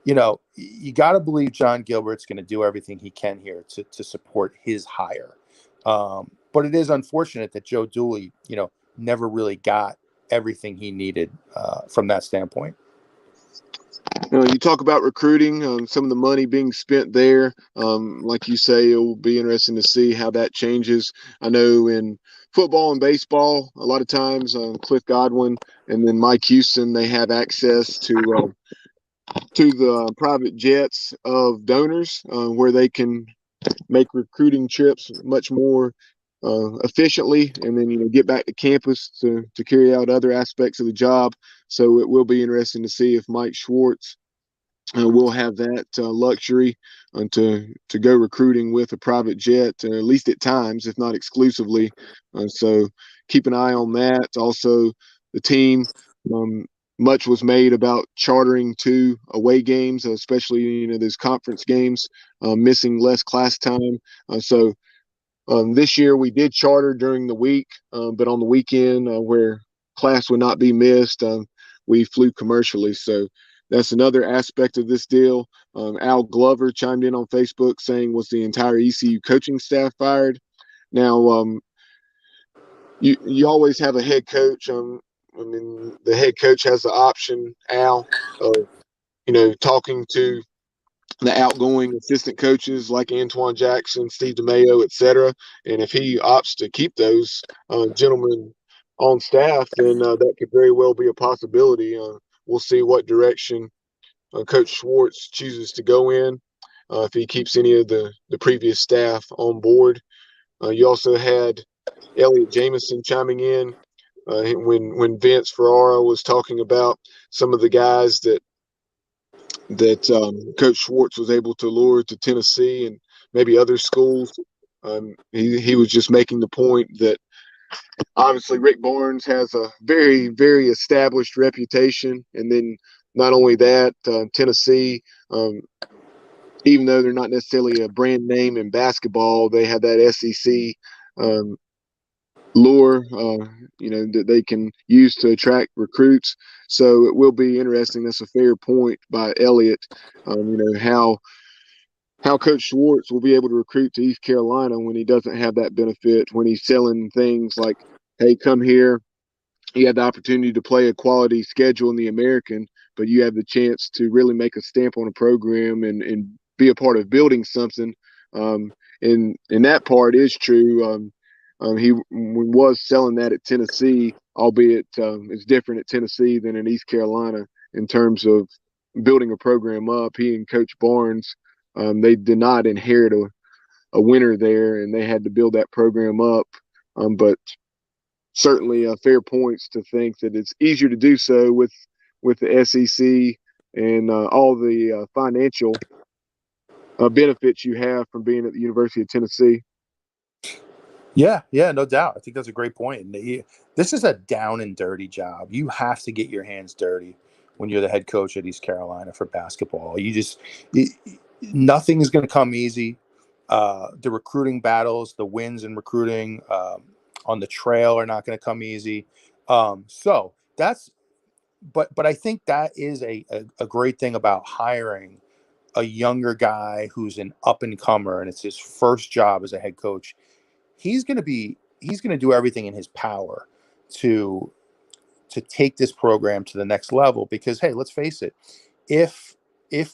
you got to believe John Gilbert's going to do everything he can here to support his hire. But it is unfortunate that Joe Dooley, never really got everything he needed from that standpoint. You talk about recruiting, some of the money being spent there. Like you say, it will be interesting to see how that changes. I know in football and baseball, a lot of times Cliff Godwin and then Mike Houston, they have access to the private jets of donors where they can make recruiting trips much more efficiently and then get back to campus to carry out other aspects of the job. So it will be interesting to see if Mike Schwartz will have that luxury to go recruiting with a private jet, at least at times, if not exclusively. So keep an eye on that. Also, the team, much was made about chartering 2 away games, especially those conference games, missing less class time. So this year we did charter during the week, but on the weekend where class would not be missed, we flew commercially. So that's another aspect of this deal. Al Glover chimed in on Facebook saying, was the entire ECU coaching staff fired? Now, you always have a head coach. The head coach has the option, Al, of, talking to the outgoing assistant coaches like Antoine Jackson, Steve DeMayo, et cetera. And if he opts to keep those gentlemen on staff, then that could very well be a possibility. We'll see what direction Coach Schwartz chooses to go in, if he keeps any of the previous staff on board. You also had Elliot Jamison chiming in, When Vince Ferrara was talking about some of the guys that Coach Schwartz was able to lure to Tennessee and maybe other schools, he was just making the point that obviously Rick Barnes has a very, very established reputation. And then not only that, Tennessee, even though they're not necessarily a brand name in basketball, they have that SEC lure, that they can use to attract recruits. So it will be interesting. That's a fair point by Elliott. How Coach Schwartz will be able to recruit to East Carolina when he doesn't have that benefit, when he's selling things like, hey, come here. You have the opportunity to play a quality schedule in the American, but you have the chance to really make a stamp on a program and be a part of building something. And that part is true. He was selling that at Tennessee, albeit it's different at Tennessee than in East Carolina in terms of building a program up. He and Coach Barnes, they did not inherit a winner there, and they had to build that program up. But certainly fair points to think that it's easier to do so with the SEC and all the financial benefits you have from being at the University of Tennessee. Yeah, no doubt. I think that's a great point. This is a down and dirty job. You have to get your hands dirty when you're the head coach at East Carolina for basketball. Nothing is going to come easy. The recruiting battles, the wins in recruiting on the trail are not going to come easy. So that's, but I think that is a great thing about hiring a younger guy who's an up and comer and it's his first job as a head coach. He's going to do everything in his power to take this program to the next level because, hey, let's face it, if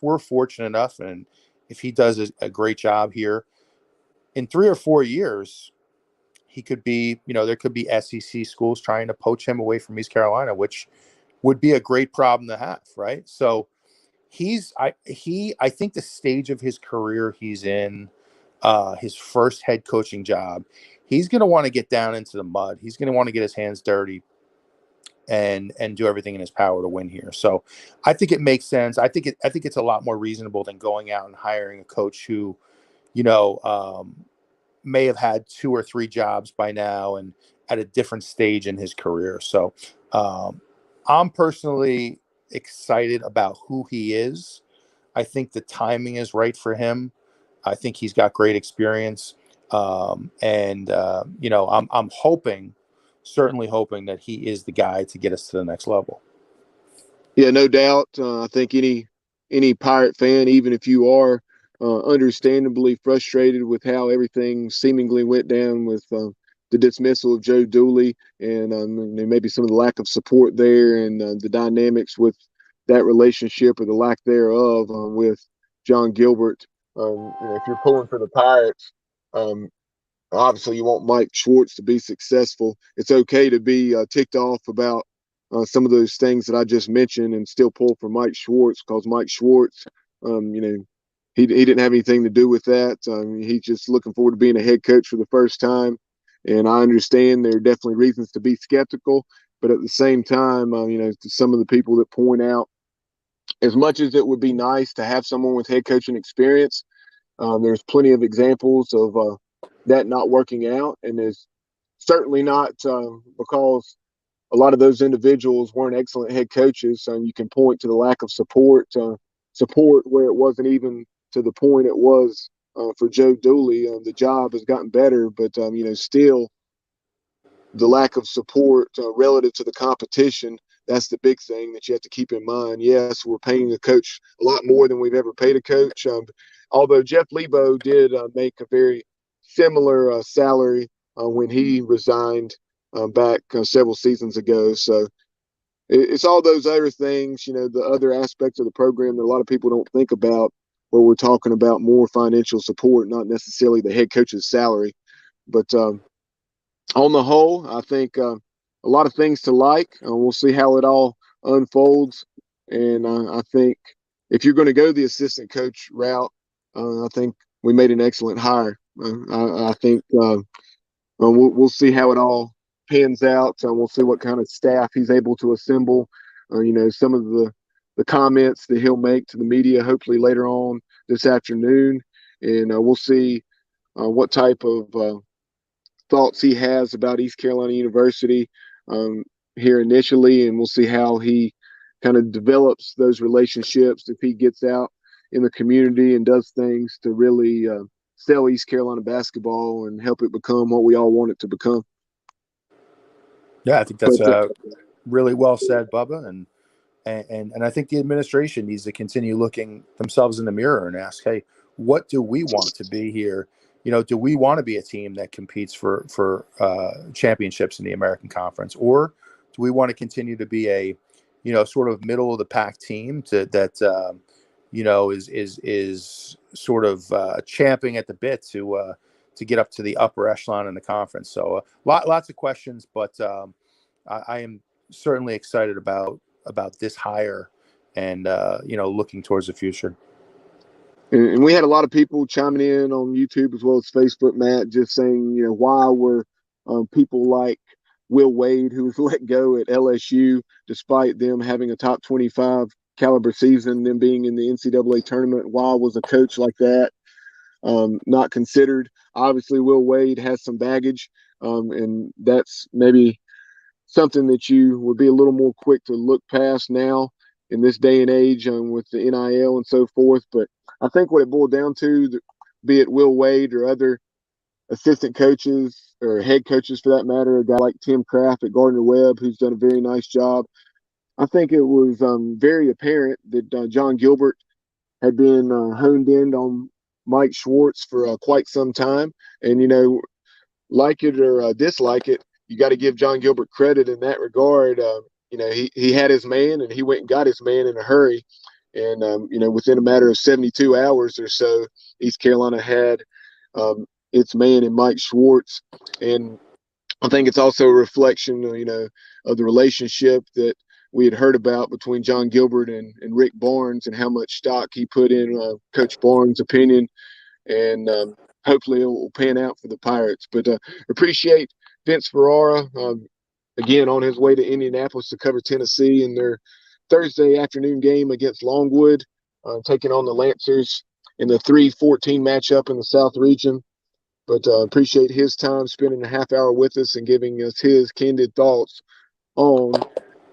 we're fortunate enough and if he does a great job here in 3 or 4 years, he could be, there could be SEC schools trying to poach him away from East Carolina, which would be a great problem to have. Right. So I think the stage of his career he's in, his first head coaching job, he's going to want to get down into the mud. He's going to want to get his hands dirty and do everything in his power to win here. So I think it makes sense. I think it's a lot more reasonable than going out and hiring a coach who, may have had 2 or 3 jobs by now and at a different stage in his career. So I'm personally excited about who he is. I think the timing is right for him. I think he's got great experience. I'm certainly hoping that he is the guy to get us to the next level. Yeah, no doubt. I think any Pirate fan, even if you are understandably frustrated with how everything seemingly went down with the dismissal of Joe Dooley and maybe some of the lack of support there and the dynamics with that relationship or the lack thereof with John Gilbert. If you're pulling for the Pirates, obviously you want Mike Schwartz to be successful. It's okay to be ticked off about some of those things that I just mentioned and still pull for Mike Schwartz because Mike Schwartz, he didn't have anything to do with that. He's just looking forward to being a head coach for the first time. And I understand there are definitely reasons to be skeptical, but at the same time, to some of the people that point out, as much as it would be nice to have someone with head coaching experience, there's plenty of examples of that not working out. And there's certainly not because a lot of those individuals weren't excellent head coaches. You can point to the lack of support where it wasn't even to the point it was for Joe Dooley. The job has gotten better, but still the lack of support relative to the competition, that's the big thing that you have to keep in mind. Yes, we're paying a coach a lot more than we've ever paid a coach. Although Jeff Lebo did make a very similar salary when he resigned back several seasons ago. So it's all those other things, the other aspects of the program that a lot of people don't think about where we're talking about more financial support, not necessarily the head coach's salary. But on the whole, I think a lot of things to like. We'll see how it all unfolds. And I think if you're going to go the assistant coach route, I think we made an excellent hire. I think we'll see how it all pans out. We'll see what kind of staff he's able to assemble. Some of the comments that he'll make to the media hopefully later on this afternoon. And we'll see what type of thoughts he has about East Carolina University here initially, and we'll see how he kind of develops those relationships if he gets out in the community and does things to really sell East Carolina basketball and help it become what we all want it to become. Yeah, I think that's really well said, Bubba, and I think the administration needs to continue looking themselves in the mirror and ask, hey, what do we want to be here? Do we want to be a team that competes for championships in the American Conference, or do we want to continue to be a, sort of middle of the pack team that is sort of champing at the bit to get up to the upper echelon in the conference? So lots of questions, but I am certainly excited about this hire and looking towards the future. And we had a lot of people chiming in on YouTube as well as Facebook, Matt, just saying, why were people like Will Wade, who was let go at LSU, despite them having a top 25 caliber season, them being in the NCAA tournament, why was a coach like that not considered? Obviously, Will Wade has some baggage, and that's maybe something that you would be a little more quick to look past now in this day and age with the NIL and so forth. But I think what it boiled down to, be it Will Wade or other assistant coaches or head coaches for that matter, a guy like Tim Kraft at Gardner-Webb, who's done a very nice job, I think it was very apparent that John Gilbert had been honed in on Mike Schwartz for quite some time. And, like it or dislike it, you got to give John Gilbert credit in that regard. He had his man, and he went and got his man in a hurry. And, within a matter of 72 hours or so, East Carolina had its man in Mike Schwartz. And I think it's also a reflection, of the relationship that we had heard about between John Gilbert and Rick Barnes, and how much stock he put in Coach Barnes' opinion. And hopefully it will pan out for the Pirates. But appreciate Vince Ferrara, again, on his way to Indianapolis to cover Tennessee in their Thursday afternoon game against Longwood, taking on the Lancers in the 3-14 matchup in the South region. But appreciate his time spending a half hour with us and giving us his candid thoughts on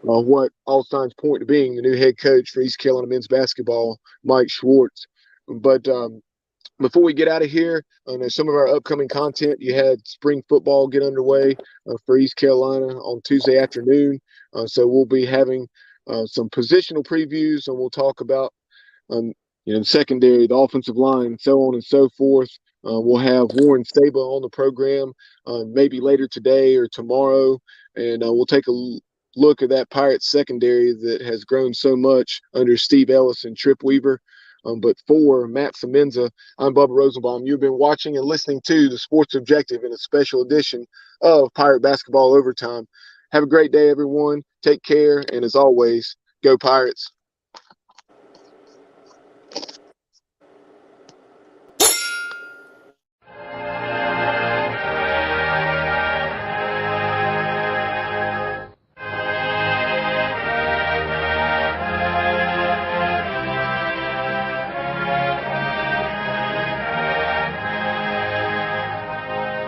what all signs point to being the new head coach for East Carolina men's basketball, Mike Schwartz. But before we get out of here, some of our upcoming content, you had spring football get underway for East Carolina on Tuesday afternoon. So we'll be having some positional previews, and we'll talk about, the secondary, the offensive line, so on and so forth. We'll have Warren Stabler on the program maybe later today or tomorrow, and we'll take a look at that Pirates secondary that has grown so much under Steve Ellis and Trip Weaver. But for Matt Semenza, I'm Bubba Rosenbaum. You've been watching and listening to the Sports Objective in a special edition of Pirate Basketball Overtime. Have a great day, everyone. Take care, and as always, go Pirates.